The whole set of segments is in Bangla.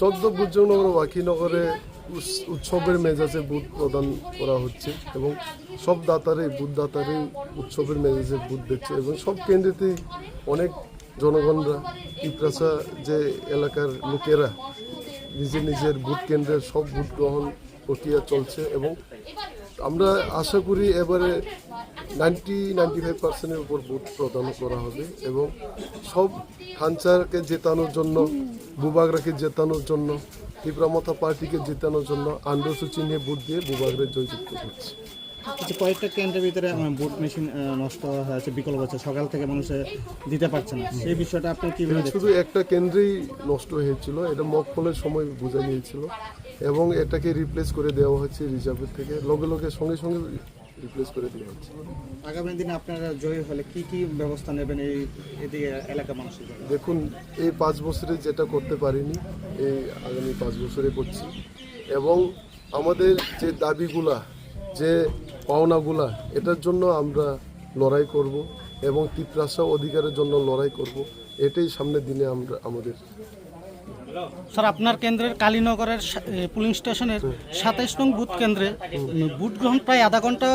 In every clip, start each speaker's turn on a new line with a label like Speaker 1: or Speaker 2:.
Speaker 1: চোদ্দ বুদ্ধনগর ওয়াকিনগরে উৎসবের মেজাজে বুট প্রদান করা হচ্ছে এবং সব বুথ দাতারই উৎসবের মেজাজে বুট দিচ্ছে এবং সব কেন্দ্রেতেই অনেক জনগণরা পিপরাসা যে এলাকার লোকেরা নিজের ভোট কেন্দ্রের সব ভোট গ্রহণ প্রক্রিয়া চলছে এবং আমরা আশা করি এবারে 95% উপর ভোট প্রদান করা হবে এবং সব খানচারকে জেতানোর জন্য বুবাগরাকে জেতানোর জন্য তীব্রমতা পার্টিকে জেতানোর জন্য আন্ডসূচি নিয়ে ভোট দিয়ে বুবাগরে জয়যুক্ত করছে।
Speaker 2: কয়েকটা কেন্দ্রের ভিতরে ভোট মেশিন নষ্ট হয়েছে, বিকল্প আছে, সকাল থেকে মানুষ দিতে পারছে না, সেই বিষয়টা আপনি কিভাবে?
Speaker 1: শুধু একটা কেন্দ্রেই নষ্ট হয়েছিল, এটা মকফলের সময় বোঝা গিয়েছিল এবং এটাকে রিপ্লেস করে দেওয়া হচ্ছে রিজার্ভের থেকে, লগে সঙ্গে রিপ্লেস করে দেওয়া হচ্ছে।
Speaker 2: আগামী দিনে আপনারা জয়ী হলে কি ব্যবস্থা নেবেন এই এলাকা মানুষের?
Speaker 1: দেখুন, এই 5 বছরে যেটা করতে পারিনি এই আগামী 5 বছরে করছি এবং আমাদের যে দাবিগুলা যে পাওনাগুলা এটার জন্য আমরা লড়াই করব এবং তীব্রাসা অধিকারের জন্য লড়াই করব, এটাই সামনের দিনে আমরা আমাদের।
Speaker 2: স্যার, আপনার কেন্দ্রের কালীনগরের পুলিং স্টেশনের 27 নং বুথ কেন্দ্রে ভোট গ্রহণ প্রায় আধা ঘন্টা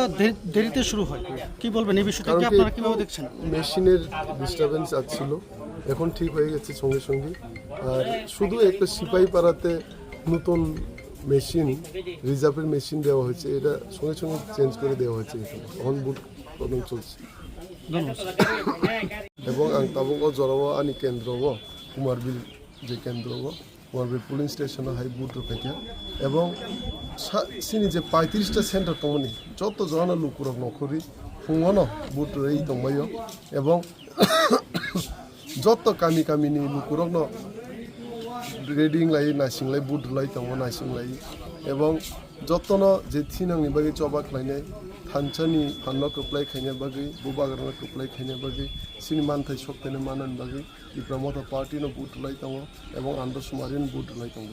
Speaker 2: দেরিতে শুরু হয়, কি বলবেন এই বিষয়টা? কি আপনারা কিভাবে দেখছেন?
Speaker 1: মেশিনের ডিস্টারবেন্স আসছিল, এখন ঠিক হয়ে গেছে সঙ্গে। আর শুধু একটা সিপাহী পাড়াতে নতুন মেশিন, রিজার্ভের মেশিন দেওয়া হয়েছে, এটা সঙ্গে চেঞ্জ করে দেওয়া হয়েছে, এখন ভোট প্রদান চলছে। এবং আংতাবঙ্গ জরাওয়া আনি কেন্দ্র কুমারবিল যে কেন্দ্র কুমারবিল পুলিং স্টেশন হাই ভোট রূপেকা এবং সিনি যে 35টা সেন্টার তমনি যত জন লুকুরক নকরি ফুঙন ভোট এই দंबायो এবং যত কামিনি লুকুরক ন রেডিং লাই নাইসিংলাই ভোট লাই দङ নাইসিংলাই এবং যতन যে थिनांनि बागै चबा खालायनाय थानसानि फानना खोप्लाय खायनाय बागै बुबागरना खोप्लाय खायनाय बागै सिनि मानथाय सप्तानि मानन बागै তীব্রমতা पार्टीनो भोट লাই दङ এবং आन्दाज सुमारिन भोट লাই दङ।